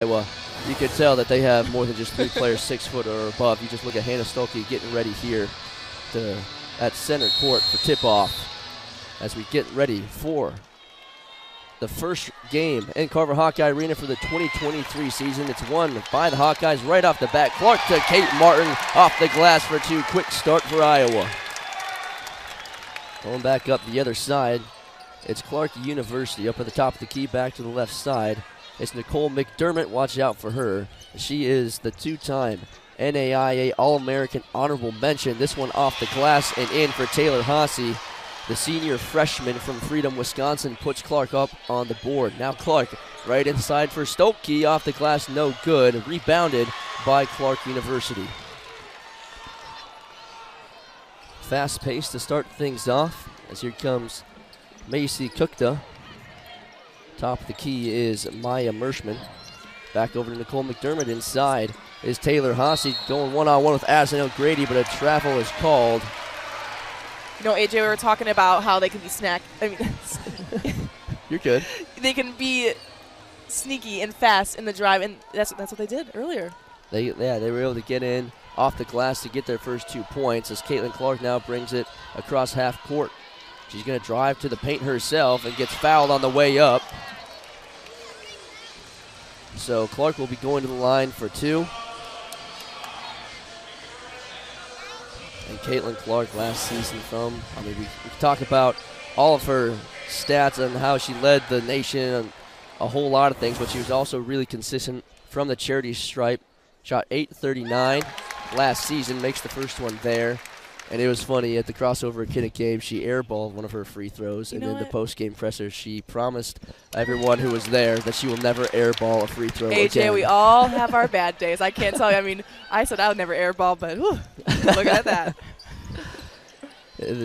Iowa, you can tell that they have more than just 3 players 6 foot or above. You just look at Hannah Stolke getting ready here at center court for tip-off as we get ready for the first game in Carver Hawkeye Arena for the 2023 season. It's won by the Hawkeyes right off the bat. Clarke to Kate Martin off the glass for 2. Quick start for Iowa. Going back up the other side, it's Clarke University up at the top of the key, back to the left side. It's Nicole McDermott. Watch out for her. She is the 2-time NAIA All-American honorable mention. This one off the glass and in for Taylor Haase. The senior freshman from Freedom, Wisconsin, puts Clarke up on the board. Now Clarke right inside for Stolke. Off the glass, no good. Rebounded by Clarke University. Fast pace to start things off as here comes Macy Kukta. Top of the key is Maya Mershman. Back over to Nicole McDermott. Inside is Taylor Haase going one-on-one with Addison O'Grady, but a travel is called. You know, AJ, we were talking about how they can be You're good. They can be sneaky and fast in the drive, and that's what they did earlier. They were able to get in off the glass to get their first 2 points as Caitlin Clarke now brings it across half court. She's going to drive to the paint herself and gets fouled on the way up. So Clarke will be going to the line for 2. And Caitlin Clarke last season we can talk about all of her stats and how she led the nation and a whole lot of things, but she was also really consistent from the charity stripe. Shot .839 last season, makes the first one there. And it was funny, at the crossover at Kinnick game, she airballed one of her free throws, and in the post-game presser, she promised everyone who was there that she will never airball a free throw AJ, again. we all have our bad days. I can't tell you. I mean, I said I would never airball, but whew, look at that.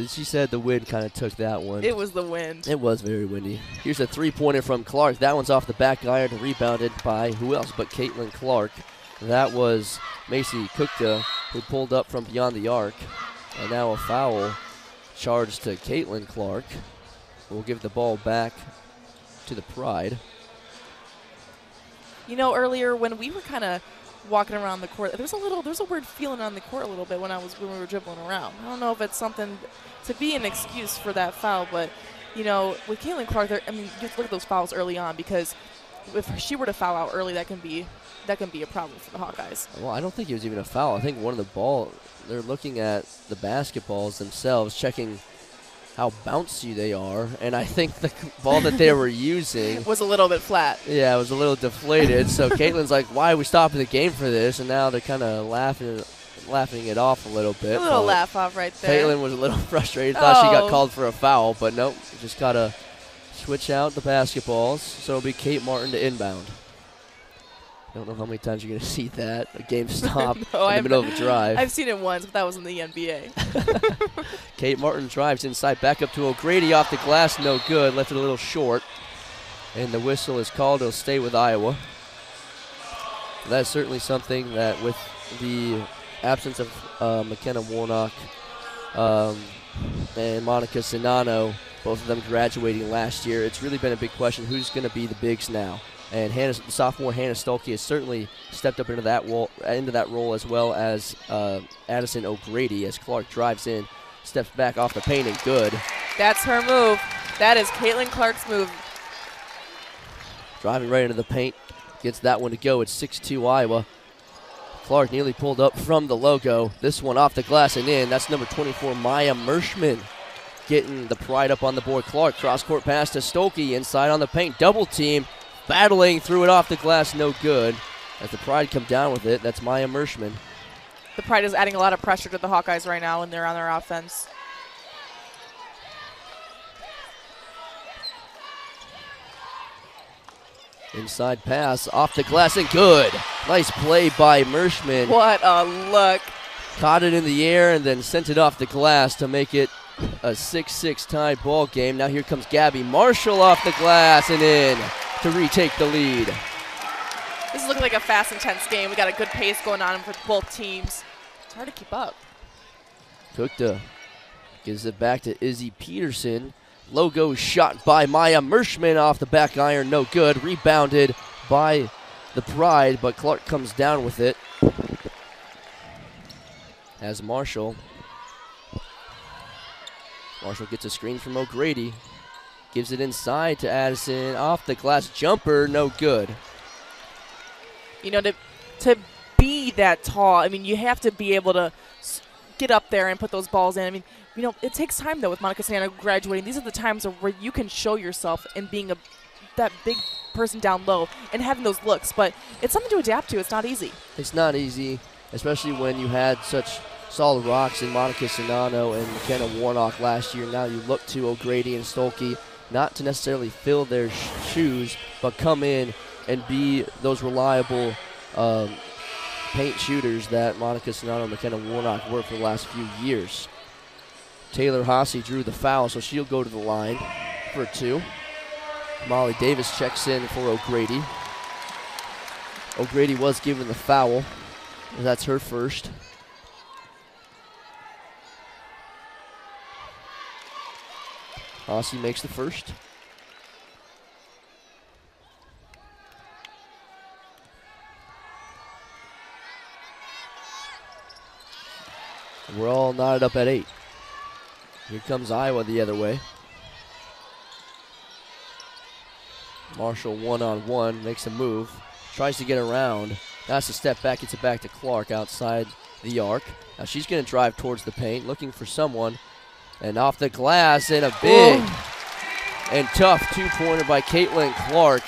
She said the wind kind of took that one. It was the wind. It was very windy. Here's a 3-pointer from Clarke. That one's off the back iron, rebounded by who else but Caitlin Clarke. That was Macy Kukta, who pulled up from beyond the arc. And now a foul charged to Caitlin Clarke. We'll give the ball back to the Pride. You know, earlier when we were kind of walking around the court, there's a weird feeling on the court a little bit when we were dribbling around. I don't know if it's something to be an excuse for that foul, but you know, with Caitlin Clarke, you have to look at those fouls early on, because if she were to foul out early, that can be a problem for the Hawkeyes. Well, I don't think it was even a foul. I think one of the ball, they're looking at the basketballs themselves, checking how bouncy they are, and I think the ball that they were using was a little bit flat. Yeah, it was a little deflated. So Caitlin's like, why are we stopping the game for this? And now they're kind of laughing it off a little bit. A little laugh off right there. Caitlin was a little frustrated, thought she got called for a foul, but nope, just got to switch out the basketballs. So it'll be Kate Martin to inbound. I don't know how many times you're going to see that. A game stop in the middle of a drive. I've seen it once, but that was in the NBA. Kate Martin drives inside, back up to O'Grady off the glass, no good. Left it a little short. And the whistle is called. It'll stay with Iowa. That's certainly something that with the absence of McKenna Warnock and Monica Sinano, both of them graduating last year, it's really been a big question who's going to be the bigs now. And sophomore Hannah Stolke has certainly stepped up into that role, as well as Addison O'Grady, as Clarke drives in, steps back off the paint, and good. That's her move. That is Caitlin Clarke's move. Driving right into the paint, gets that one to go. It's 6-2 Iowa. Clarke nearly pulled up from the logo. This one off the glass and in. That's number 24, Maya Mershman, getting the Pride up on the board. Clarke cross-court pass to Stolke, inside on the paint, double team. Battling, threw it off the glass, no good. As the Pride come down with it, that's Maya Mershman. The Pride is adding a lot of pressure to the Hawkeyes right now when they're on their offense. Inside pass, off the glass, and good. Nice play by Mershman. What a look. Caught it in the air and then sent it off the glass to make it a 6-6 tied ball game. Now here comes Gabby Marshall off the glass and in to retake the lead. This is looking like a fast, intense game. We got a good pace going on for both teams. It's hard to keep up. Kukta gives it back to Izzy Peterson. Logo shot by Maya Mershman off the back iron, no good. Rebounded by the Pride, but Clarke comes down with it. As Marshall gets a screen from O'Grady. Gives it inside to Addison. Off the glass jumper, no good. You know, to be that tall, I mean, you have to be able to get up there and put those balls in. I mean, you know, it takes time, though, with Monica Castaneda graduating. These are the times where you can show yourself and being that big person down low and having those looks. But it's something to adapt to. It's not easy. It's not easy, especially when you had such solid rocks in Monica Sonano and McKenna Warnock last year. Now you look to O'Grady and Stolke not to necessarily fill their shoes, but come in and be those reliable paint shooters that Monica Sonano and McKenna Warnock were for the last few years. Taylor Haase drew the foul, so she'll go to the line for 2. Molly Davis checks in for O'Grady. O'Grady was given the foul. That's her first. Haase makes the first. We're all knotted up at 8. Here comes Iowa the other way. Marshall one-on-one, makes a move, tries to get around. That's a step back, gets it back to Clarke outside the arc. Now she's going to drive towards the paint, looking for someone. And off the glass, and a big and tough two-pointer by Caitlin Clarke.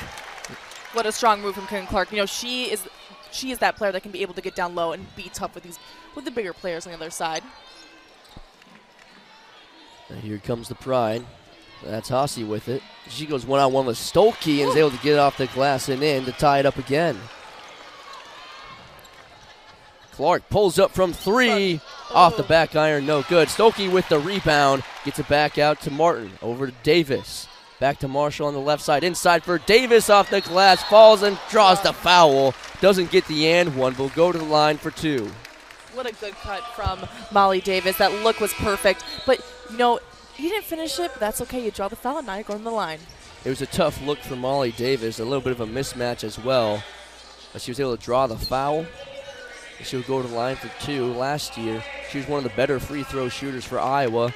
What a strong move from Caitlin Clarke. You know, she is that player that can be able to get down low and be tough with the bigger players on the other side. And here comes the Pride. That's Haase with it. She goes one-on-one with Stolke and is able to get it off the glass and in to tie it up again. Clarke pulls up from 3. Off the back iron, no good. Stolke with the rebound. Gets it back out to Martin. Over to Davis. Back to Marshall on the left side. Inside for Davis off the glass. Falls and draws the foul. Doesn't get the and one. Will go to the line for 2. What a good cut from Molly Davis. That look was perfect. But, you know, you didn't finish it, but that's okay. You draw the foul, and now you're going to the line. It was a tough look for Molly Davis. A little bit of a mismatch as well. But she was able to draw the foul. She'll go to the line for 2. Last year, she was one of the better free throw shooters for Iowa.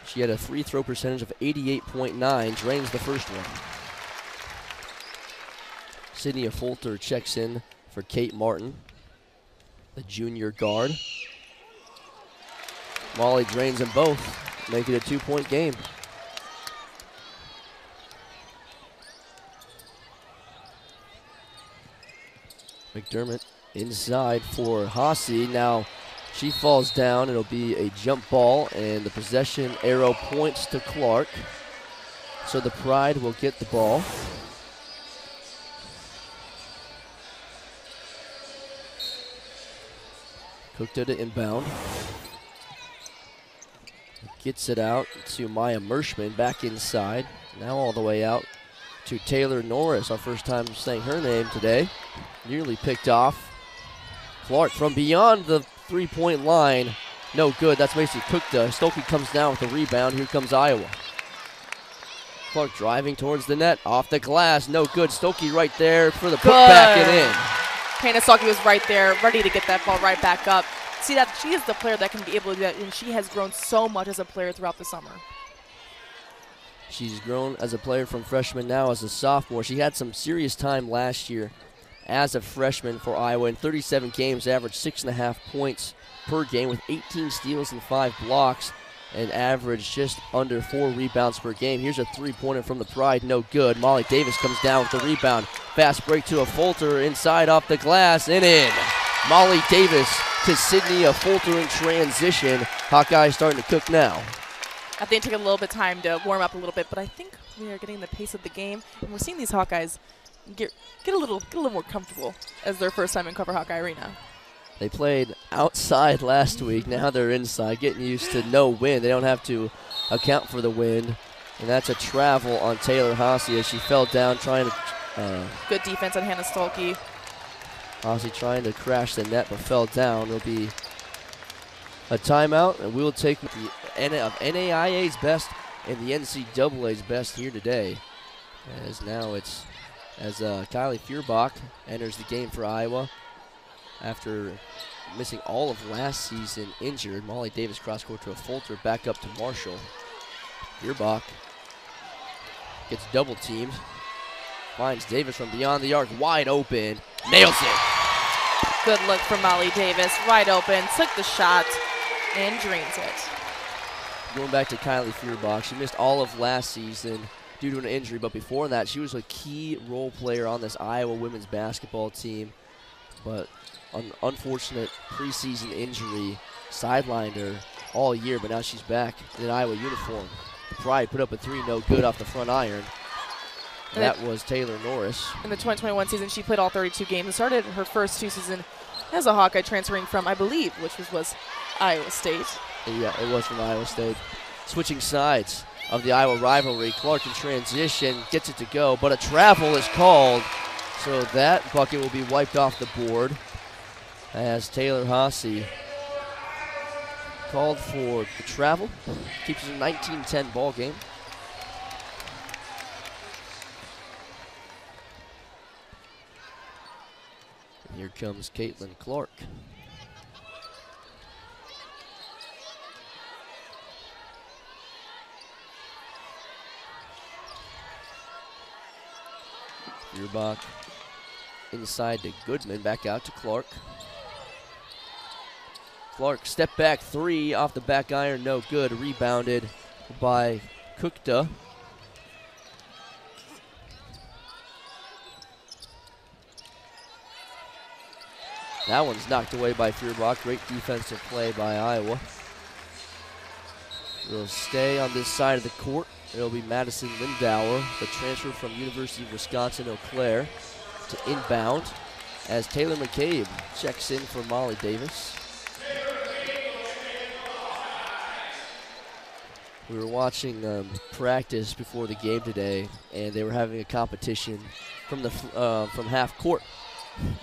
She had a free throw percentage of 88.9, drains the first one. Sydney Fulter checks in for Kate Martin, the junior guard. Molly drains them both, make it a 2-point game. McDermott inside for Haase. Now she falls down. It'll be a jump ball, and the possession arrow points to Clarke. So the Pride will get the ball. Cook to the inbound. Gets it out to Maya Merschman, back inside. Now all the way out to Taylor Norris, our first time saying her name today. Nearly picked off. Clarke from beyond the three-point line. No good. That's Macy Cook does. Stolke comes down with the rebound. Here comes Iowa. Clarke driving towards the net. Off the glass. No good. Stolke right there for the putback and in. Hannah Stolke was right there, ready to get that ball right back up. See that she is the player that can be able to do that, and she has grown so much as a player throughout the summer. She's grown as a player from freshman now as a sophomore. She had some serious time last year as a freshman for Iowa. In 37 games, averaged 6.5 points per game with 18 steals and 5 blocks, and averaged just under 4 rebounds per game. Here's a three-pointer from the Pride, no good. Molly Davis comes down with the rebound. Fast break to a Fulter, inside off the glass, and in. Molly Davis to Sydney, a Fulter in transition. Hawkeyes starting to cook now. I think it took a little bit of time to warm up a little bit, but I think we are getting the pace of the game, and we're seeing these Hawkeyes get a little more comfortable as their first time in Cover Hawkeye Arena. They played outside last week. Now they're inside, getting used to no wind. They don't have to account for the wind. And that's a travel on Taylor Haase as she fell down trying to... Good defense on Hannah Stolke. Haase trying to crash the net but fell down. It'll be a timeout, and we'll take the NAIA's best and the NCAA's best here today. As now it's as Kylie Feuerbach enters the game for Iowa after missing all of last season injured. Molly Davis cross-court to a Fulter, back up to Marshall. Feuerbach gets double teamed, finds Davis from beyond the arc, wide open, nails it. Good look from Molly Davis, wide open, took the shot, and drains it. Going back to Kylie Feuerbach, she missed all of last season due to an injury, but before that, she was a key role player on this Iowa women's basketball team. But an unfortunate preseason injury sidelined her all year, but now she's back in an Iowa uniform. The Pride put up a three, no good off the front iron. That was Taylor Norris. In the 2021 season, she played all 32 games and started her first 2 seasons as a Hawkeye, transferring from, I believe, which was Iowa State. Yeah, it was from Iowa State. Switching sides of the Iowa rivalry. Clarke in transition, gets it to go, but a travel is called. So that bucket will be wiped off the board as Taylor Haase called for the travel. Keeps it a 19-10 ball game. And here comes Caitlin Clarke. Feuerbach inside to Goodman, back out to Clarke. Clarke step back three off the back iron, no good. Rebounded by Kukta. That one's knocked away by Feuerbach. Great defensive play by Iowa. We'll stay on this side of the court. It'll be Madison Lindauer, the transfer from University of Wisconsin-Eau Claire, to inbound as Taylor McCabe checks in for Molly Davis. We were watching practice before the game today, and they were having a competition from the from half court.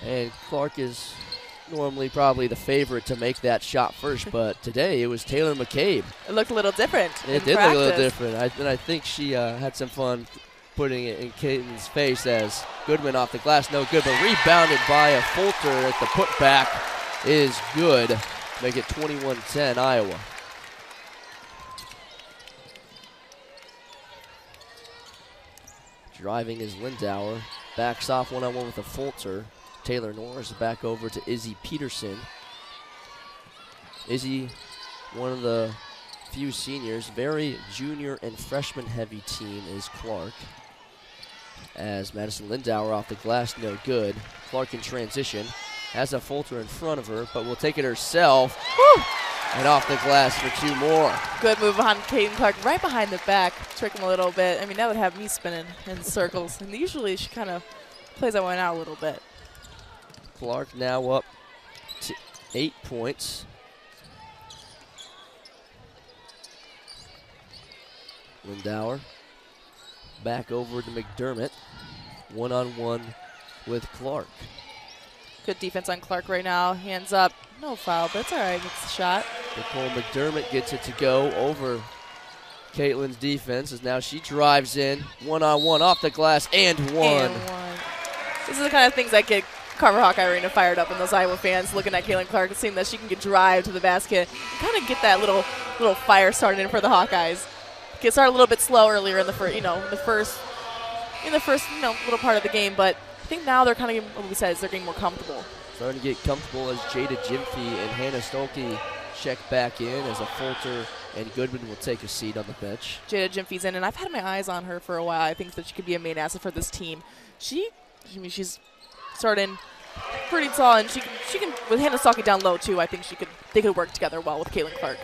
And Clarke is normally probably the favorite to make that shot first, but today it was Taylor McCabe. It looked a little different. It did look a little different. I think she had some fun putting it in Caitlin's face as Goodman off the glass, no good, but rebounded by a Fulter at the putback is good. Make it 21-10 Iowa. Driving is Lindauer, backs off one-on-one with a Fulter. Taylor Norris back over to Izzy Peterson. Izzy, one of the few seniors, very junior and freshman heavy team is Clarke. As Madison Lindauer off the glass, no good. Clarke in transition, has a Fulter in front of her, but will take it herself. Woo! And off the glass for two more. Good move on Caitlin Clarke, right behind the back, trick him a little bit. I mean, that would have me spinning in circles. And usually she kind of plays that one out a little bit. Clarke now up to 8 points. Lindauer back over to McDermott. One-on-one with Clarke. Good defense on Clarke right now. Hands up. No foul, but it's all right. It's a shot. Nicole McDermott gets it to go over Caitlin's defense as now she drives in. One-on-one off the glass and one. This is the kind of things that get Carver Hawkeye Arena fired up, and those Iowa fans looking at Caitlin Clarke and seeing that she can drive to the basket and kind of get that little fire started in for the Hawkeyes. Get started a little bit slow earlier in the first, little part of the game, but I think now they're kind of, what we said, is they're getting more comfortable. Starting to get comfortable as Jada Gyamfi and Hannah Stolke check back in as a Fulter and Goodman will take a seat on the bench. Jada Gyamfi's in, and I've had my eyes on her for a while. I think that she could be a main asset for this team. She's starting pretty tall, and she can with Hannah Stolke down low too. I think they could work together well with Caitlin Clarke.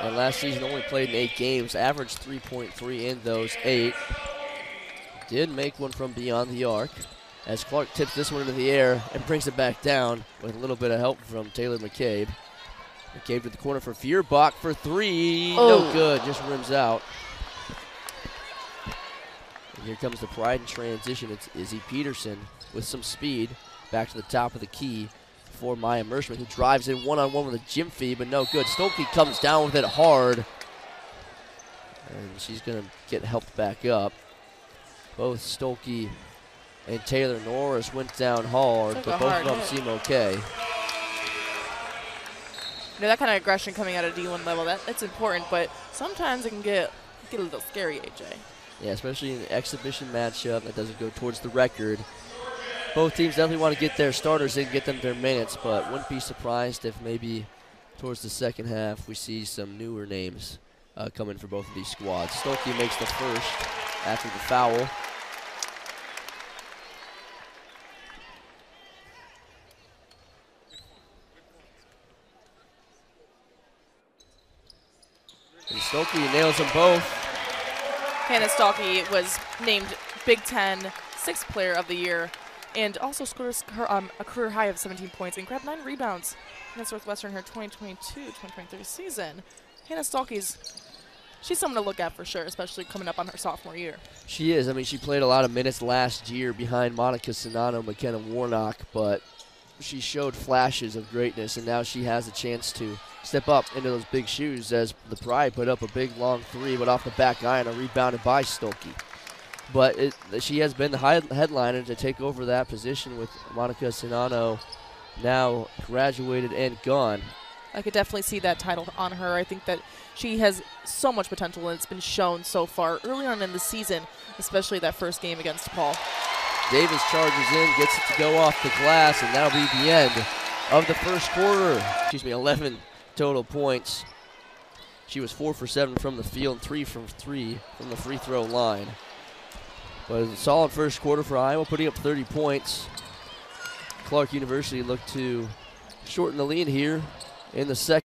And last season only played in 8 games, averaged 3.3 in those 8. Did make one from beyond the arc as Clarke tips this one into the air and brings it back down with a little bit of help from Taylor McCabe. McCabe to the corner for Feuerbach for 3. Oh. No good, just rims out. And here comes the Pride in transition. It's Izzy Peterson with some speed back to the top of the key for Maya Mershman, who drives in one-on-one with a Gyamfi, but no good. Stolke comes down with it hard, and she's going to get helped back up. Both Stolke and Taylor Norris went down hard, Took but a both hard of them hit. seem okay. That kind of aggression coming out of D1 level, that's important, but sometimes it can get a little scary, AJ. Yeah, especially in an exhibition matchup that doesn't go towards the record. Both teams definitely want to get their starters in, get them their minutes, but wouldn't be surprised if maybe towards the second half we see some newer names come in for both of these squads. Stolke makes the first after the foul. And Stolke nails them both. Hannah Stolke was named Big Ten Sixth Player of the Year and also scored a career high of 17 points and grabbed 9 rebounds against Northwestern her 2022-2023 season. Hannah she's someone to look at for sure, especially coming up on her sophomore year. She is. I mean, she played a lot of minutes last year behind Monica Sonano, McKenna Warnock, but she showed flashes of greatness, and now she has a chance to step up into those big shoes as the Pride put up a big long three, but off the back iron, rebounded by Stolke. But she has been the headliner to take over that position with Monica Sonano now graduated and gone. I could definitely see that title on her. I think that she has so much potential, and it's been shown so far early on in the season, especially that first game against Paul. Davis charges in, gets it to go off the glass, and that'll be the end of the first quarter. 11 total points. She was 4 for 7 from the field, 3 from 3 from the free throw line. But a solid first quarter for Iowa, putting up 30 points. Clarke University looked to shorten the lead here in the second.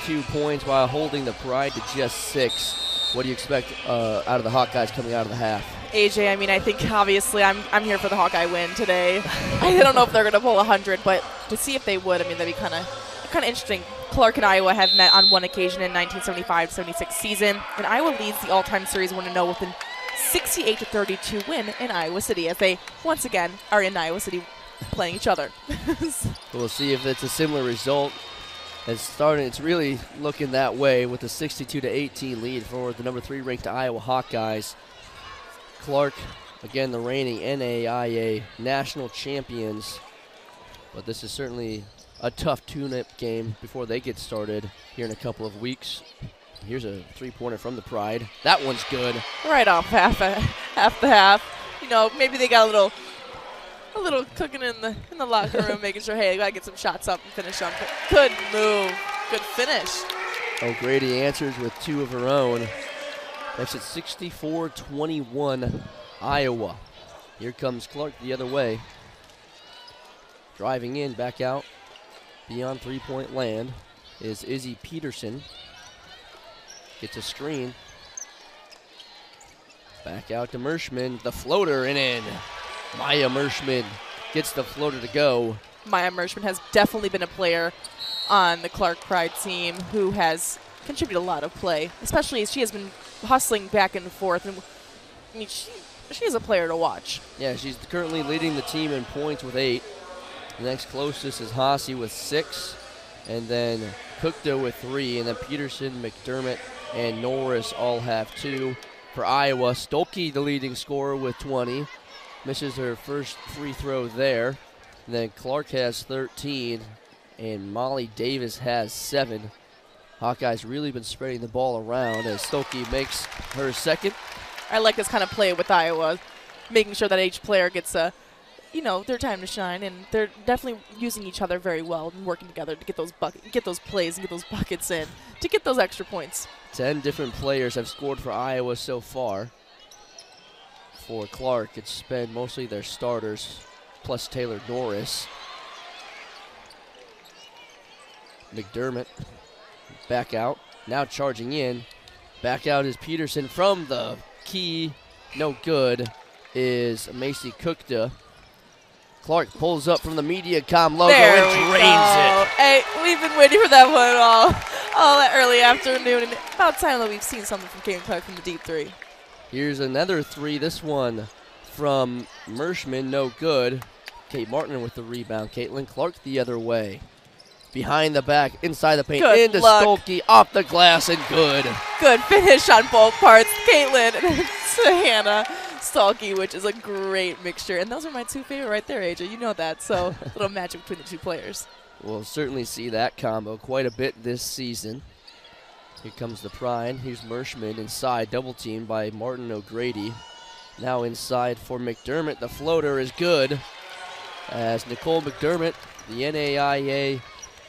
62 points while holding the Pride to just 6. What do you expect out of the Hawkeyes coming out of the half? AJ, I mean, I think obviously I'm here for the Hawkeye win today. I don't know if they're going to pull 100, but to see if they would, I mean, that'd be kind of interesting. Clarke and Iowa have met on one occasion in 1975-76 season, and Iowa leads the all-time series 1-0 with a 68-32 win in Iowa City, as they once again are in Iowa City playing each other. We'll see if it's a similar result. It's really looking that way with a 62-18 lead for the number 3 ranked Iowa Hawkeyes. Clarke, again, the reigning NAIA national champions, but this is certainly a tough tune-up game before they get started here in a couple of weeks. Here's a 3-pointer from the Pride. That one's good. Right off half the half. You know, maybe they got a little cooking in the locker room, making sure, hey, I gotta get some shots up and finish them. Good move, good finish. O'Grady answers with 2 of her own. Makes it 64-21 Iowa. Here comes Clarke the other way. Driving in, back out, beyond 3-point land is Izzy Peterson. Gets a screen. Back out to Merschman, the floater and in. Maya Merschman gets the floater to go. Maya Merschman has definitely been a player on the Clarke Pride team who has contributed a lot of play, especially as she has been hustling back and forth. And I mean, she is a player to watch. Yeah, she's currently leading the team in points with 8. The next closest is Haase with 6, and then Cookta with 3, and then Peterson, McDermott, and Norris all have 2. For Iowa, Stolke, the leading scorer, with 20. Misses her first free throw there. And then Clarke has 13, and Molly Davis has 7. Hawkeyes really been spreading the ball around as Stolke makes her second. I like this kind of play with Iowa, making sure that each player gets their time to shine, and they're definitely using each other very well and working together to get those plays and get those buckets in, to get those extra points. 10 different players have scored for Iowa so far. For Clarke, it's been mostly their starters, plus Taylor Norris. McDermott back out, now charging in. Back out is Peterson from the key, no good, is Macy Cookta. Clarke pulls up from the MediaCom logo and drains it. Hey, we've been waiting for that one all that early afternoon, and about time that we've seen something from Caitlin Clarke from the deep 3. Here's another 3, this one from Merschman, no good. Kate Martin with the rebound. Caitlin Clarke the other way. Behind the back, inside the paint, good into luck. Stolke, off the glass, and good. Good finish on both parts. Caitlin and Hannah Stolke, which is a great mixture. And those are my 2 favorite right there, AJ. You know that. So a little magic between the 2 players. We'll certainly see that combo quite a bit this season. Here comes the Pride. Here's Merschman inside, double teamed by Martin O'Grady. Now inside for McDermott. The floater is good as Nicole McDermott, the NAIA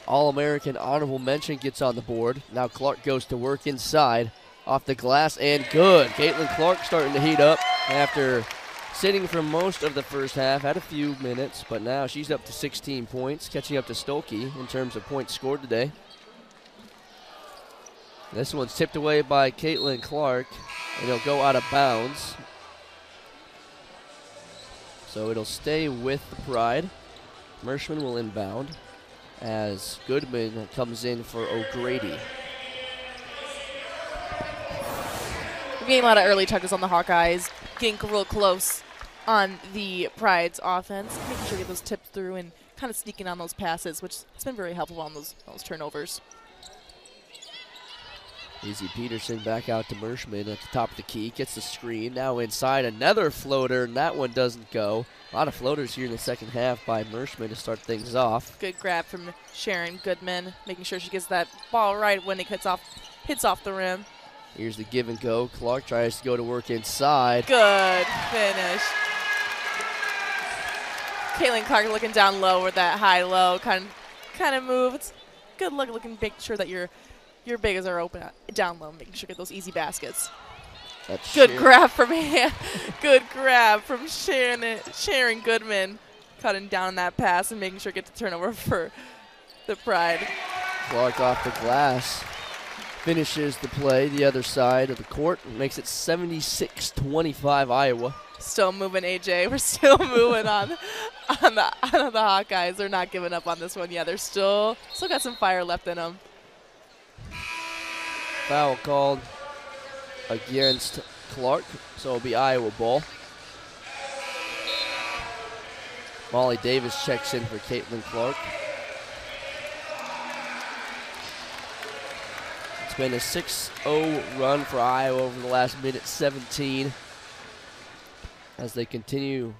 All-American honorable mention, gets on the board. Now Clarke goes to work inside, off the glass, and good. Caitlin Clarke starting to heat up after sitting for most of the first half, had a few minutes, but now she's up to 16 points, catching up to Stolke in terms of points scored today. This one's tipped away by Caitlin Clarke, and it'll go out of bounds. So it'll stay with the Pride. Merschman will inbound as Goodman comes in for O'Grady. We're getting a lot of early touches on the Hawkeyes, getting real close on the Pride's offense, making sure to get those tipped through and kind of sneaking on those passes, which has been very helpful on those turnovers. Izzy Peterson back out to Merschman at the top of the key, gets the screen, now inside, another floater, and that one doesn't go. A lot of floaters here in the second half by Merschman to start things off. Good grab from Sharon Goodman, making sure she gets that ball right when it hits off the rim. Here's the give and go. Clarke tries to go to work inside. Good finish. Caitlin Clarke looking down low with that high-low kind of move. It's good look, looking, make sure that your bigs are open down low, making sure to get those easy baskets. That's good grab from Sharon Goodman, cutting down that pass and making sure to get the turnover for the Pride. Clarke off the glass finishes the play the other side of the court and makes it 76-25 Iowa. Still moving, AJ. We're still moving on the Hawkeyes. They're not giving up on this one. Yeah, they're still got some fire left in them. Foul called against Clarke, so it'll be Iowa ball. Molly Davis checks in for Caitlin Clarke. It's been a 6-0 run for Iowa over the last minute 17 as they continue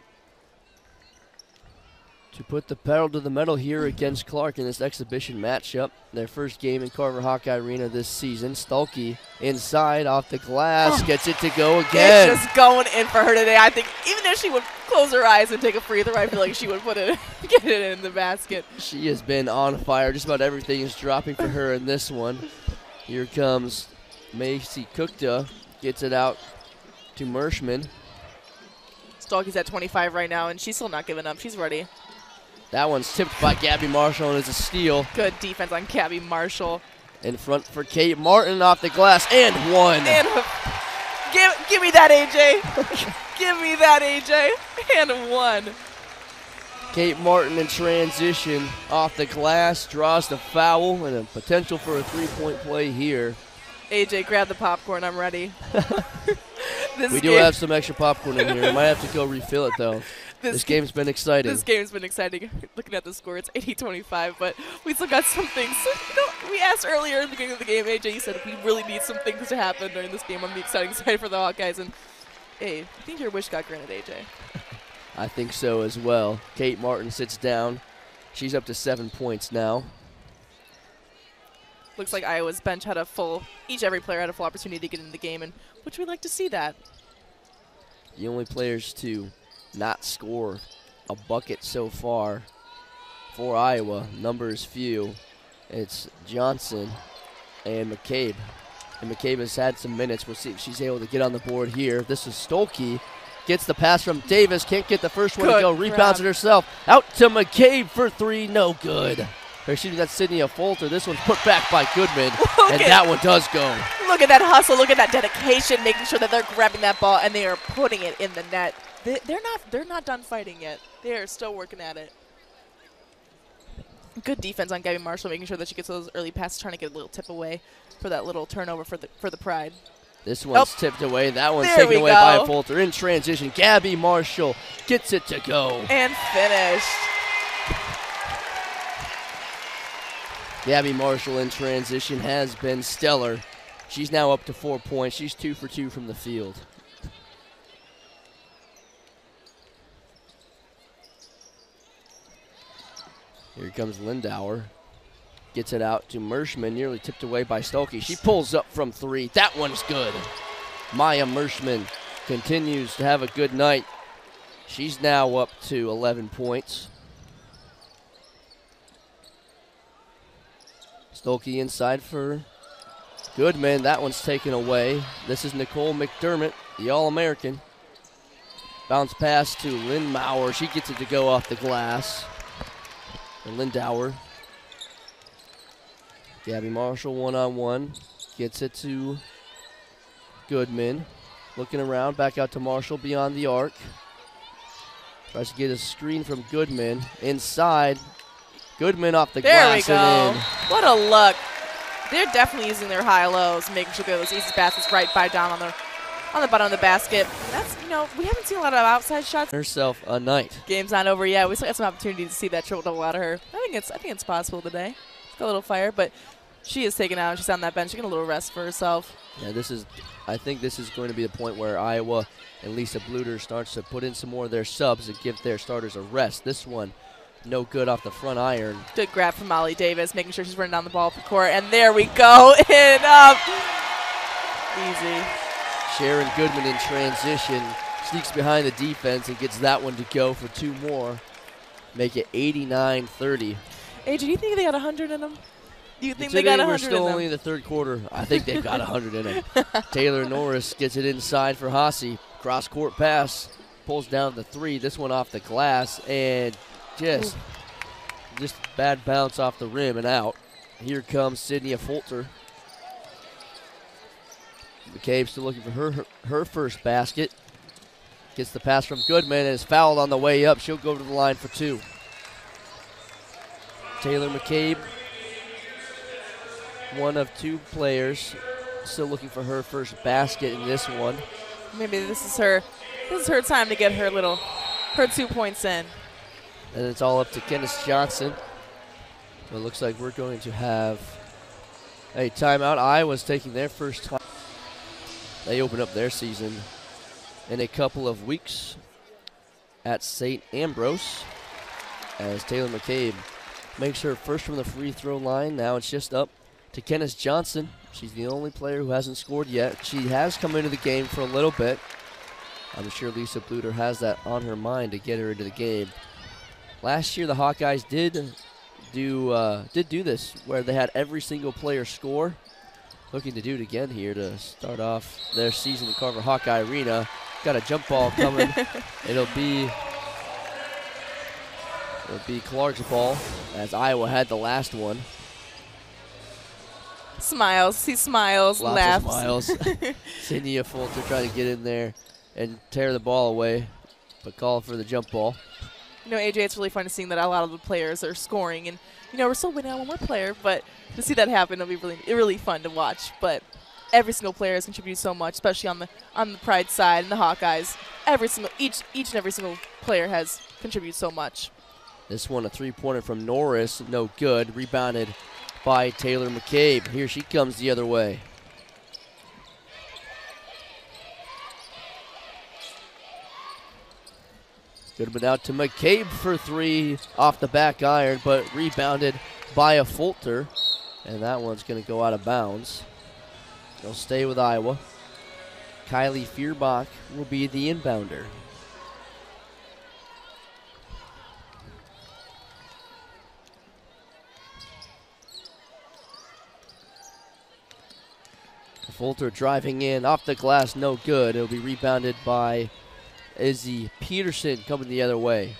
to put the pedal to the metal here against Clarke in this exhibition matchup. Their first game in Carver Hawkeye Arena this season. Stulke inside off the glass, gets it to go again. It's just going in for her today. I think even if she would close her eyes and take a free throw, I feel like she would put it, get it in the basket. She has been on fire. Just about everything is dropping for her in this one. Here comes Macy Kukta, gets it out to Mershman. Stulke's at 25 right now, and she's still not giving up. She's ready. That one's tipped by Gabby Marshall and is a steal. Good defense on Gabby Marshall. In front for Kate Martin off the glass and one. And give me that, AJ. Give me that, AJ. And one. Kate Martin in transition off the glass, draws the foul and a potential for a three-point play here. AJ, grab the popcorn. I'm ready. We do have some extra popcorn in here. We might have to go refill it, though. This game's been exciting. This game's been exciting. Looking at the score, it's 80-25, but we still got some things. We asked earlier in the beginning of the game, AJ, you said we really need some things to happen during this game on the exciting side for the Hawkeyes. And, hey, I think your wish got granted, AJ. I think so as well. Kate Martin sits down. She's up to 7 points now. Looks like Iowa's bench had every player had a full opportunity to get in the game, and which we'd like to see that. The only players to not score a bucket so far for Iowa, numbers few. It's Johnson and McCabe. And McCabe has had some minutes. We'll see if she's able to get on the board here. This is Stulke. Gets the pass from Davis. Can't get the first one to go. Rebounds it herself. Out to McCabe for three. No good. That's Sydney Folter. This one's put back by Goodman. And that one does go. Look at that hustle. Look at that dedication, making sure that they're grabbing that ball and they are putting it in the net. They're not done fighting yet. They are still working at it. Good defense on Gabby Marshall, making sure that she gets those early passes, trying to get a little tip away for that little turnover for the Pride. This one's tipped away. That one's taken away by Folter. In transition, Gabby Marshall gets it to go. And finished. Gabby Marshall in transition has been stellar. She's now up to 4 points. She's 2 for 2 from the field. Here comes Lindauer. Gets it out to Mershman, nearly tipped away by Stulke. She pulls up from three. That one's good. Maya Mershman continues to have a good night. She's now up to 11 points. Stulke inside for Goodman. That one's taken away. This is Nicole McDermott, the All-American. Bounce pass to Lynn Maurer. She gets it to go off the glass. And Lindauer. Gabby Marshall one-on-one. Gets it to Goodman. Looking around, back out to Marshall beyond the arc. Tries to get a screen from Goodman. Inside. Goodman off the glass and in. What a look. They're definitely using their high-lows, making sure those easy baskets right by down on the bottom of the basket. That's, we haven't seen a lot of outside shots. Herself a night. Game's not over yet. We still got some opportunity to see that triple-double out of her. I think it's possible today. She's got a little fire, but she is taken out. She's on that bench. She's getting a little rest for herself. Yeah, I think this is going to be the point where Iowa and Lisa Bluter starts to put in some more of their subs and give their starters a rest. This one, no good off the front iron. Good grab from Molly Davis, making sure she's running down the ball up the court. And there we go. And up. Easy. Sharon Goodman in transition. Sneaks behind the defense and gets that one to go for two more. Make it 89-30. AJ, do you think they got 100 in them? Do you think they got 100 in them? We're still only in the third quarter. I think they've got 100 in them. Taylor Norris gets it inside for Haase. Cross-court pass. Pulls down the three. This one off the glass. And just bad bounce off the rim and out. Here comes Sydney Fulter. McCabe still looking for her first basket. Gets the pass from Goodman and is fouled on the way up. She'll go to the line for 2. Taylor McCabe, one of 2 players, still looking for her first basket in this one. Maybe this is her time to get her 2 points in. And it's all up to Candace Johnson. It looks like we're going to have a timeout. Iowa's taking their first time. They open up their season in a couple of weeks at St. Ambrose as Taylor McCabe makes her first from the free throw line. Now it's just up to Candace Johnson. She's the only player who hasn't scored yet. She has come into the game for a little bit. I'm sure Lisa Bluter has that on her mind to get her into the game. Last year the Hawkeyes did do this where they had every single player score. Looking to do it again here to start off their season at Carver Hawkeye Arena. Got a jump ball coming. It'll be Clarke's ball as Iowa had the last one. Smiles. He smiles, Lots laughs. of smiles. Sydney Fulter trying to get in there and tear the ball away, but call for the jump ball. You know, AJ, it's really fun to see that a lot of the players are scoring. And, you know, we're still winning out one more player, but to see that happen, it'll be really fun to watch. But every single player has contributed so much, especially on the Pride side and the Hawkeyes. Each and every single player has contributed so much. This one, a three-pointer from Norris, no good. Rebounded by Taylor McCabe. Here she comes the other way. Goodman out to McCabe for 3 off the back iron, but rebounded by a Fulter. And that one's going to go out of bounds. They'll stay with Iowa. Kylie Feuerbach will be the inbounder. Fulter driving in, off the glass, no good. It'll be rebounded by Izzy Peterson coming the other way.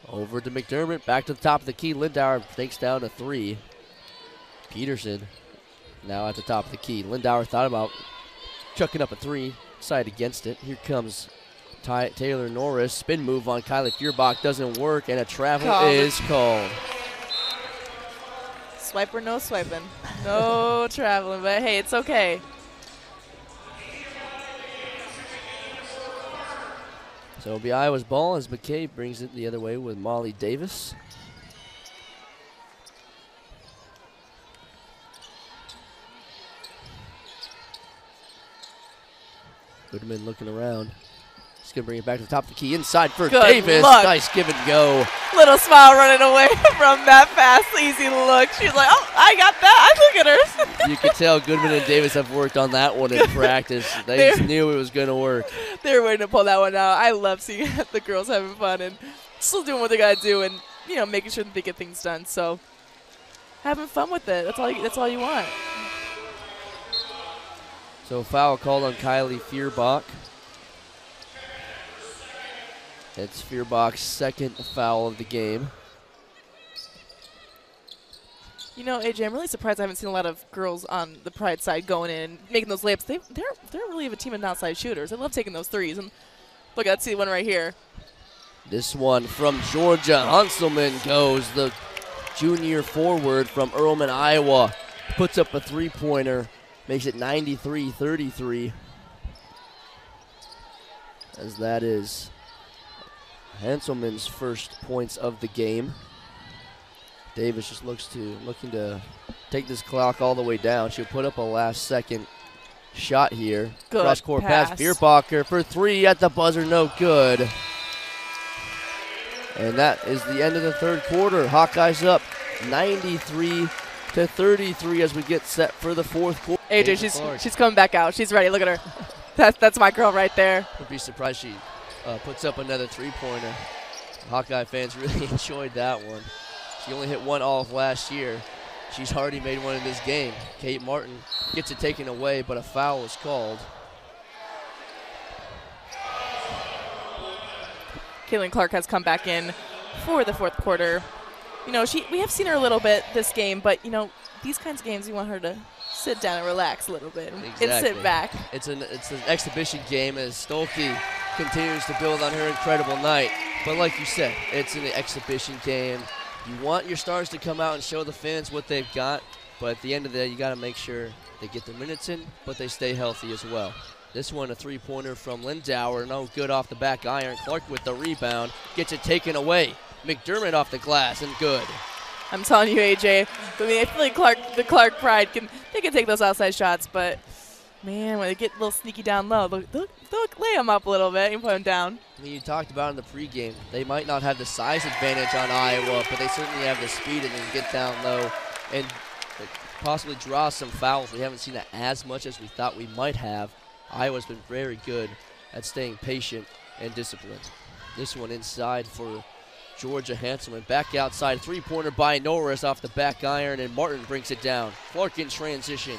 Over to McDermott, back to the top of the key. Lindauer takes down a 3. Peterson now at the top of the key. Lindauer thought about chucking up a 3, decided against it. Here comes Taylor Norris. Spin move on Kylie Feuerbach doesn't work, and a travel is called. Swiper, no swiping. No traveling, but hey, it's okay. So it'll be Iowa's ball as McCabe brings it the other way with Molly Davis. Goodman looking around. He's going to bring it back to the top of the key. Inside for Good Davis. Luck. Nice give and go. Little smile running away from that fast, easy look. She's like, oh, I got that. I look at her. You can tell Goodman and Davis have worked on that one in practice. They just knew it was going to work. They were waiting to pull that one out. I love seeing the girls having fun and still doing what they got to do and, you know, making sure that they get things done. So having fun with it. That's all you want. So foul called on Kylie Feuerbach. It's Feuerbach's second foul of the game. You know, AJ, I'm really surprised I haven't seen a lot of girls on the Pride side going in and making those layups. They're really a team of outside shooters. They love taking those threes. And look, let's see one right here. This one from Georgia Hunselman goes. The junior forward from Earlman, Iowa, puts up a three-pointer, makes it 93-33. As that is Hanselman's first points of the game. Davis just looking to take this clock all the way down. She'll put up a last-second shot here. Good cross-court pass. Feuerbacher for 3 at the buzzer, no good. And that is the end of the third quarter. Hawkeyes up 93-33 as we get set for the fourth quarter. AJ, she's coming back out. She's ready. Look at her. That's my girl right there. Would be surprised she puts up another three-pointer. Hawkeye fans really enjoyed that one. She only hit one all of last year. She's already made one in this game. Kate Martin gets it taken away, but a foul is called. Caitlin Clarke has come back in for the fourth quarter. you know, we have seen her a little bit this game, but, you know, these kinds of games, you want her to sit down and relax a little bit and sit back. It's an exhibition game as Stolke continues to build on her incredible night. But like you said, it's an exhibition game. You want your stars to come out and show the fans what they've got, but at the end of the day, you got to make sure they get their minutes in, but they stay healthy as well. This one, a three-pointer from Lindauer. No good off the back iron. Clarke with the rebound. Gets it taken away. McDermott off the glass and good. I'm telling you, AJ, I mean, I feel like the Clarke Pride can take those outside shots, but man, when they get a little sneaky down low, they'll lay them up a little bit and put them down. I mean, you talked about in the pregame, they might not have the size advantage on Iowa, but they certainly have the speed and can get down low and possibly draw some fouls. We haven't seen that as much as we thought we might have. Iowa's been very good at staying patient and disciplined. This one inside for Georgia Hanselman. Back outside, three-pointer by Norris off the back iron, and Martin brings it down. Clarke in transition.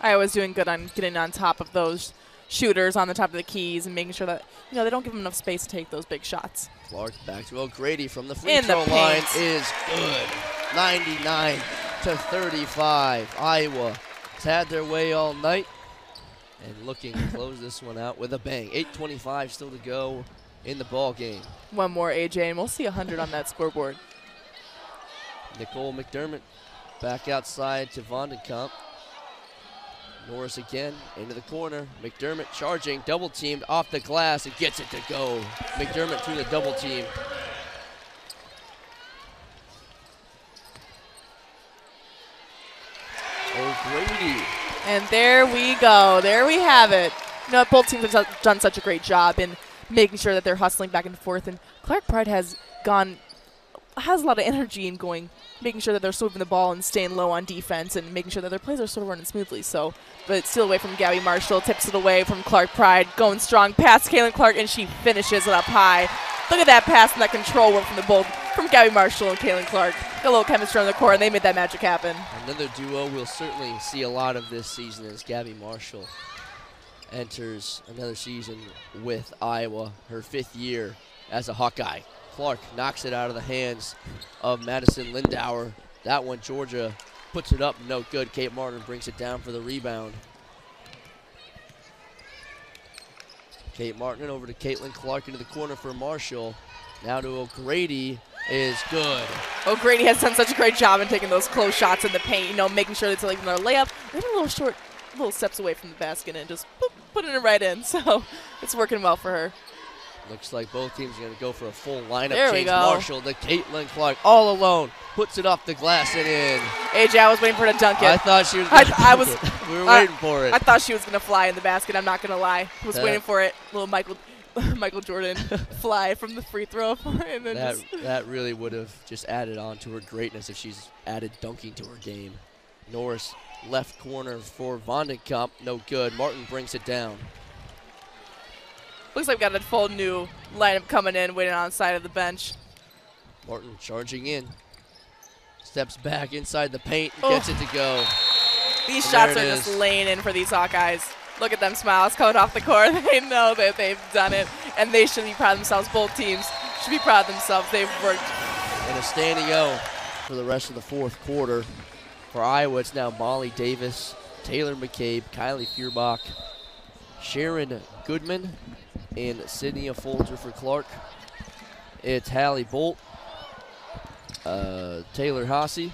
Iowa's doing good on getting on top of those shooters on the top of the keys and making sure that, you know, they don't give them enough space to take those big shots. Clarke back to O'Grady from the free throw line is good. 99-35. Iowa has had their way all night and looking to close this one out with a bang. 8:25 still to go in the ball game. One more, AJ, and we'll see 100 on that scoreboard. Nicole McDermott back outside to Vondenkamp. Norris again into the corner. McDermott charging, double teamed off the glass and gets it to go. McDermott through the double team. O'Grady. And there we go. There we have it. You know, both teams have done such a great job in making sure that they're hustling back and forth. And Clarke Pride has a lot of energy in making sure that they're sweeping the ball and staying low on defense and making sure that their plays are sort of running smoothly. So, but still away from Gabby Marshall, tips it away from Clarke Pride, going strong past Kaylin Clarke, and she finishes it up high. Look at that pass and that control work from Gabby Marshall and Kaylin Clarke. Got a little chemistry on the court, and they made that magic happen. Another duo we'll certainly see a lot of this season as Gabby Marshall enters another season with Iowa, her 5th year as a Hawkeye. Clarke knocks it out of the hands of Madison Lindauer. That one, Georgia puts it up, no good. Kate Martin brings it down for the rebound. Kate Martin over to Caitlin Clarke into the corner for Marshall. Now to O'Grady is good. O'Grady has done such a great job in taking those close shots in the paint, you know, making sure it's like another layup. They're a little steps away from the basket and just putting it right in. So it's working well for her. Looks like both teams are going to go for a full lineup there change. We go. Marshall to Caitlin Clarke all alone. Puts it off the glass and in. AJ, I was waiting for her to dunk it. I thought she was going to dunk it. We were waiting for it. I thought she was going to fly in the basket. I'm not going to lie. I was waiting for it. Little Michael Jordan fly from the free throw. And then that really would have just added on to her greatness if she's added dunking to her game. Norris left corner for Vondenkamp. No good. Martin brings it down. Looks like we've got a full new lineup coming in, waiting on the side of the bench. Martin charging in. Steps back inside the paint, gets it to go. These shots are just laying in for these Hawkeyes. Look at them smiles coming off the court. They know that they've done it, and they should be proud of themselves. Both teams should be proud of themselves. They've worked. And a standing O for the rest of the 4th quarter. For Iowa, it's now Molly Davis, Taylor McCabe, Kylie Feuerbach, Sharon Goodman, and Sydney Folger for Clarke. It's Hallie Bolt, Taylor Hasse,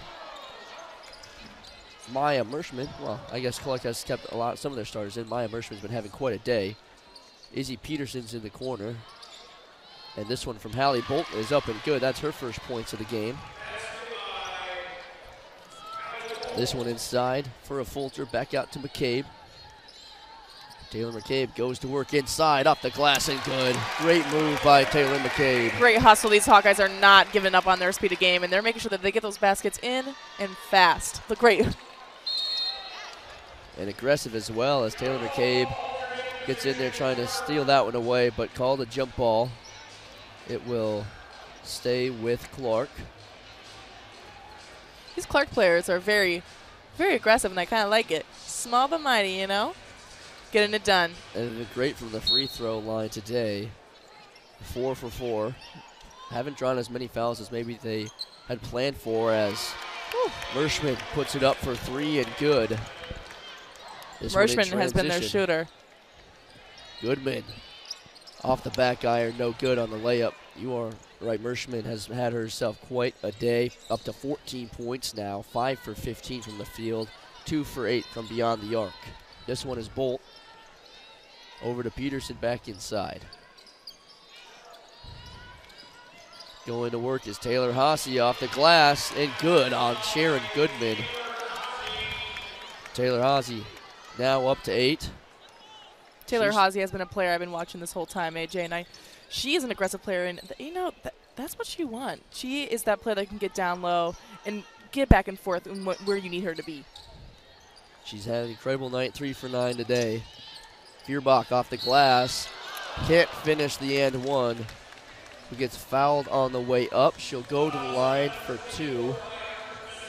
Maya Mershman. Well, I guess Clarke has kept some of their starters in. Maya Mershman's been having quite a day. Izzy Peterson's in the corner. And this one from Hallie Bolt is up and good. That's her first points of the game. This one inside for a Folger. Back out to McCabe. Taylor McCabe goes to work inside, off the glass and good. Great move by Taylor McCabe. Great hustle. These Hawkeyes are not giving up on their speed of game, and they're making sure that they get those baskets in and fast. Look great. And aggressive as well as Taylor McCabe gets in there trying to steal that one away, but called a jump ball. It will stay with Clarke. These Clarke players are very, very aggressive, and I kind of like it. Small but mighty, you know? Getting it done. And great from the free throw line today. 4 for 4. Haven't drawn as many fouls as maybe they had planned for, as Merschman puts it up for 3 and good. Merschman has been their shooter. Goodman off the back iron, no good on the layup. You are right, Merschman has had herself quite a day, up to 14 points now, 5 for 15 from the field, 2 for 8 from beyond the arc. This one is Bolt. Over to Peterson, back inside. Going to work is Taylor Haase off the glass, and good on Sharon Goodman. Taylor Haase now up to 8. Taylor Haase has been a player I've been watching this whole time, AJ, and she is an aggressive player, and that's what you want. She is that player that can get down low and get back and forth where you need her to be. She's had an incredible night, 3 for 9 today. Feuerbach off the glass, can't finish the and one. Who gets fouled on the way up. She'll go to the line for 2.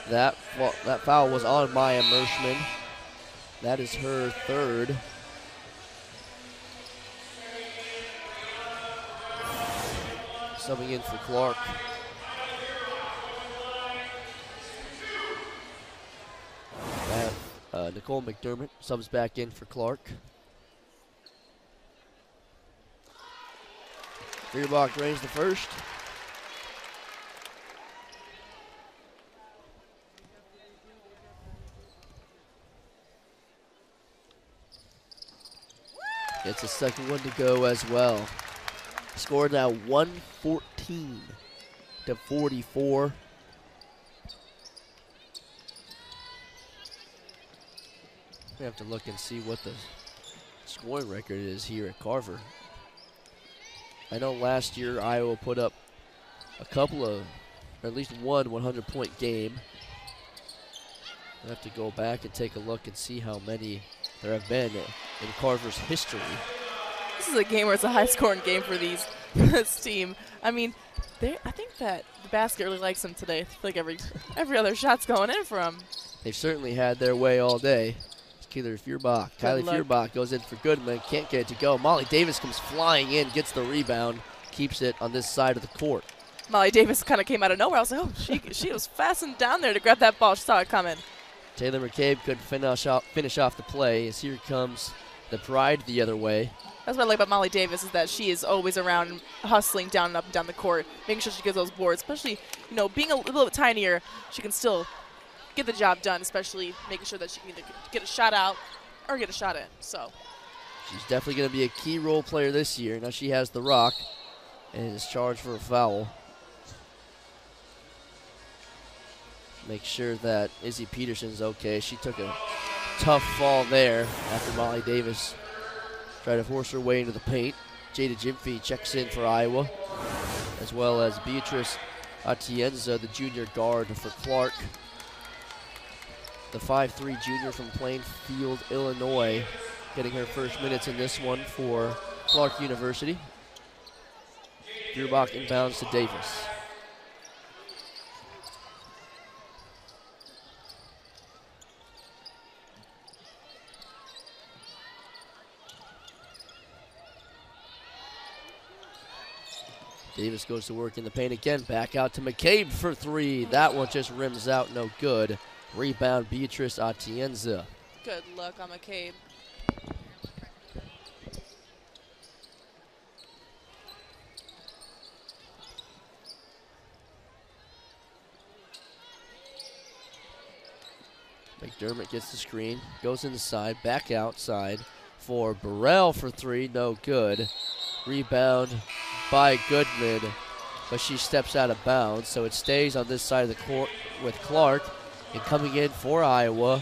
That foul was on Maya Merschman. That is her 3rd. Subbing in for Clarke. Nicole McDermott subs back in for Clarke. Feuerbach drains the first. Gets a second one to go as well. Score now 114 to 44. We have to look and see what the scoring record is here at Carver. I know last year Iowa put up a couple of, or at least one 100-point game. I have to go back and take a look and see how many there have been in Carver's history. This is a game where it's a high-scoring game for this team. I mean, I think that the basket really likes them today. I feel like every other shot's going in for them. They've certainly had their way all day. Kylie Feuerbach goes in for Goodman, can't get it to go. Molly Davis comes flying in, gets the rebound, keeps it on this side of the court. Molly Davis kind of came out of nowhere. I was like, oh, she was fastened down there to grab that ball. She saw it coming. Taylor McCabe couldn't finish off the play, as here comes the Pride the other way. That's what I like about Molly Davis, is that she is always around, hustling down and up and down the court, making sure she gets those boards. Especially, being a little bit tinier, she can still get the job done, especially making sure that she can either get a shot out or get a shot in. So she's definitely going to be a key role player this year. Now she has the rock and is charged for a foul. Make sure that Izzy Peterson's okay. She took a tough fall there after Molly Davis tried to force her way into the paint. Jada Jimfy checks in for Iowa, as well as Beatrice Atienza, the junior guard for Clarke. The 5'3" junior from Plainfield, Illinois, getting her first minutes in this one for Clarke University. Feuerbach inbounds to Davis. Davis goes to work in the paint again. Back out to McCabe for 3. That one just rims out, no good. Rebound, Beatrice Atienza. Good luck on McCabe. McDermott gets the screen, goes inside, back outside for Burrell for 3, no good. Rebound by Goodman, but she steps out of bounds, so it stays on this side of the court with Clarke. And coming in for Iowa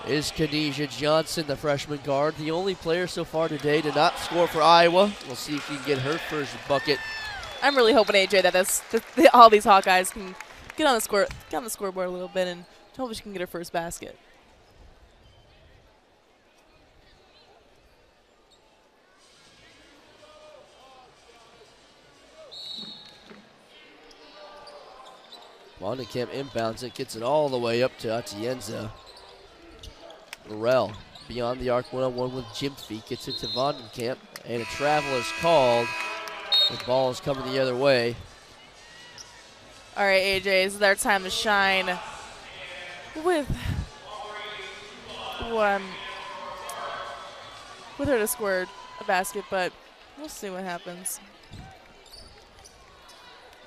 is Kanisha Johnson, the freshman guard, the only player so far today to not score for Iowa. We'll see if she can get her first bucket. I'm really hoping, AJ, that all these Hawkeyes can get on the scoreboard a little bit, and hopefully she can get her first basket. Vandenkamp inbounds it, gets it all the way up to Atienza. Burrell beyond the arc, one-on-one with Jimfy, gets it to Vandenkamp, and a travel is called. The ball is coming the other way. All right, AJ, it's their time to shine with her to score a basket, but we'll see what happens.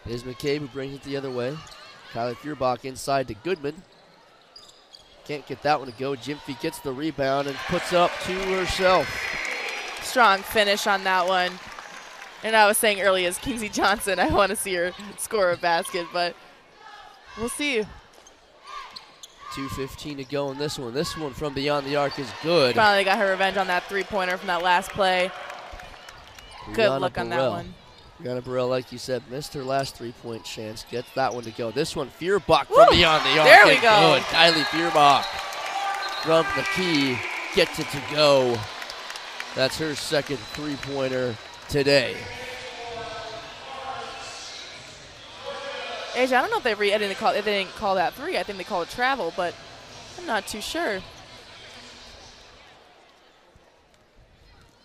It is McCabe who brings it the other way. Kylie Feuerbach inside to Goodman. Can't get that one to go. Gyamfi gets the rebound and puts up to herself. Strong finish on that one. And I was saying earlier, as Kinsey Johnson, I want to see her score a basket, but we'll see. 2:15 to go in this one. This one from beyond the arc is good. Finally got her revenge on that three-pointer from that last play. Good look on that one. Brianna Burrell, like you said, missed her last three-point chance. Gets that one to go. This one, Feuerbach from beyond the arc. There we go. Good. Kylie Feuerbach from the key gets it to go. That's her second three-pointer today. AJ, I don't know if they didn't call that three. I think they called it travel, but I'm not too sure.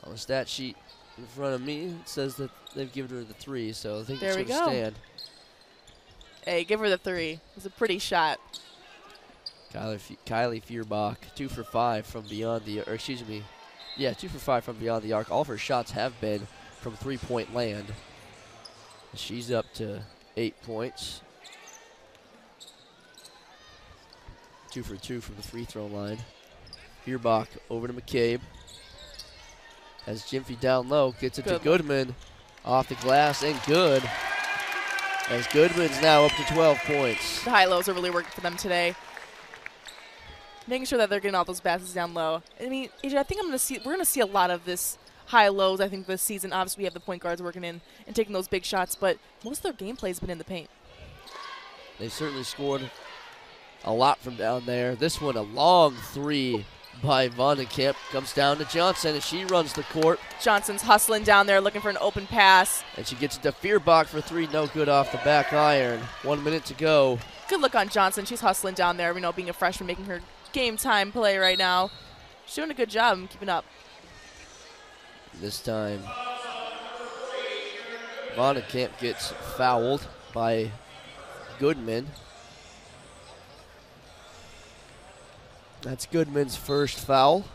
On the stat sheet in front of me, it says that they've given her the three, so I think there it's going to stand. Hey, give her the three. It was a pretty shot. Kylie Feuerbach, 2 for 5 from beyond the, or excuse me, yeah, 2 for 5 from beyond the arc. All of her shots have been from three-point land. She's up to 8 points. 2 for 2 from the free throw line. Feuerbach over to McCabe. As Gyamfi down low, gets it to Goodman. Off the glass and good. As Goodman's now up to 12 points. The high-lows are really working for them today. Making sure that they're getting all those baskets down low. I mean, AJ, I think we're going to see a lot of this high-lows, I think, this season. Obviously, we have the point guards working in and taking those big shots, but most of their gameplay has been in the paint. They certainly scored a lot from down there. This one, a long three by Vonnegut, comes down to Johnson as she runs the court. Johnson's hustling down there, looking for an open pass. And she gets it to Feuerbach for three, no good off the back iron. 1 minute to go. Good look on Johnson. She's hustling down there, being a freshman, making her game time play right now. She's doing a good job and keeping up. This time, Vonnegut gets fouled by Goodman. That's Goodman's first foul.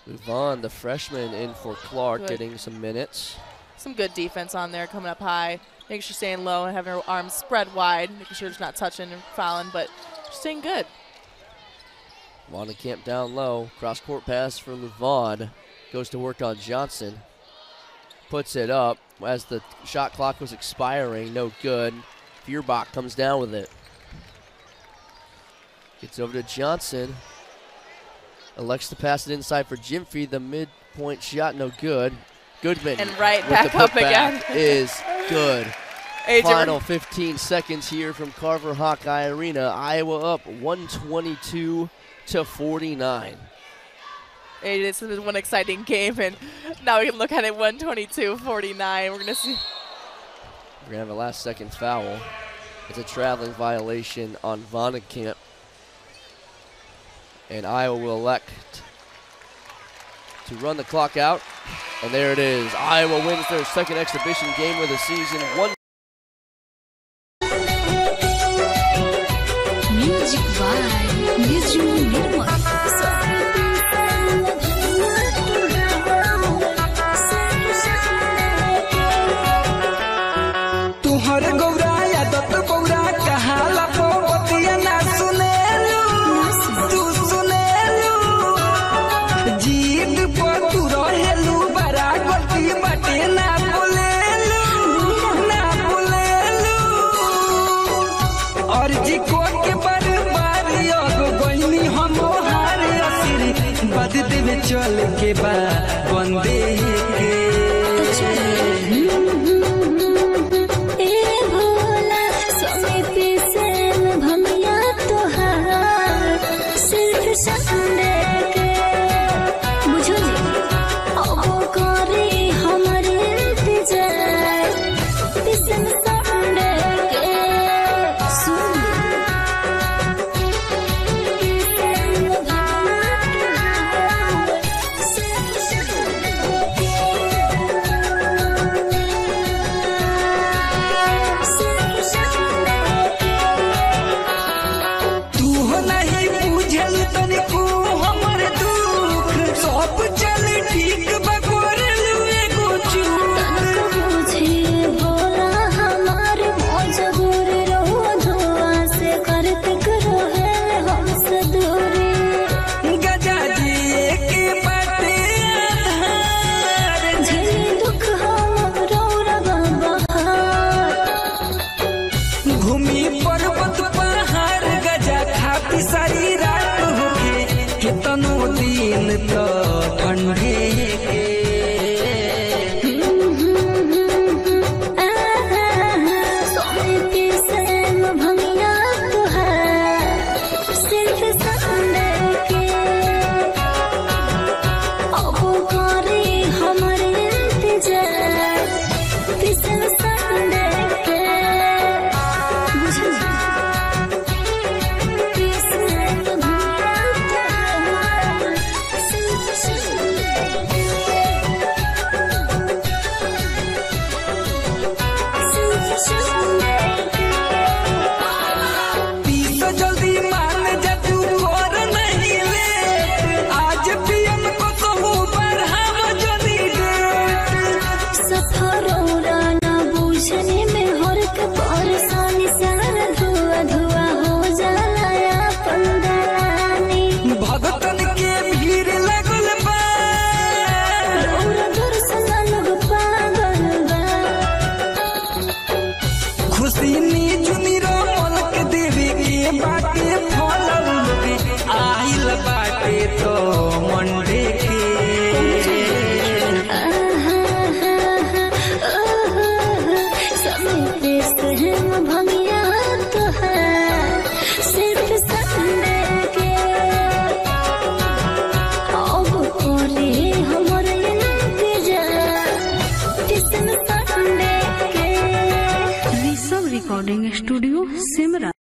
Move on, the freshman in for Clarke, getting some minutes. Some good defense on there, coming up high, making sure she's staying low and having her arms spread wide, making sure she's not touching and fouling, but she's staying good. Vonnegut down low, cross-court pass for Luvon. Goes to work on Johnson. Puts it up as the shot clock was expiring, no good. Feuerbach comes down with it. Gets over to Johnson. Elects to pass it inside for Gyamfi. The mid-point shot, no good. Goodman and right back up again is good. Final 15 seconds here from Carver Hawkeye Arena. Iowa up 122-49. Hey, this has been one exciting game, and now we can look at it 122-49. We're gonna see. We're gonna have a last-second foul. It's a traveling violation on Vonnegut. And Iowa will elect to run the clock out. And there it is. Iowa wins their second exhibition game of the season. Music by Music Network. चल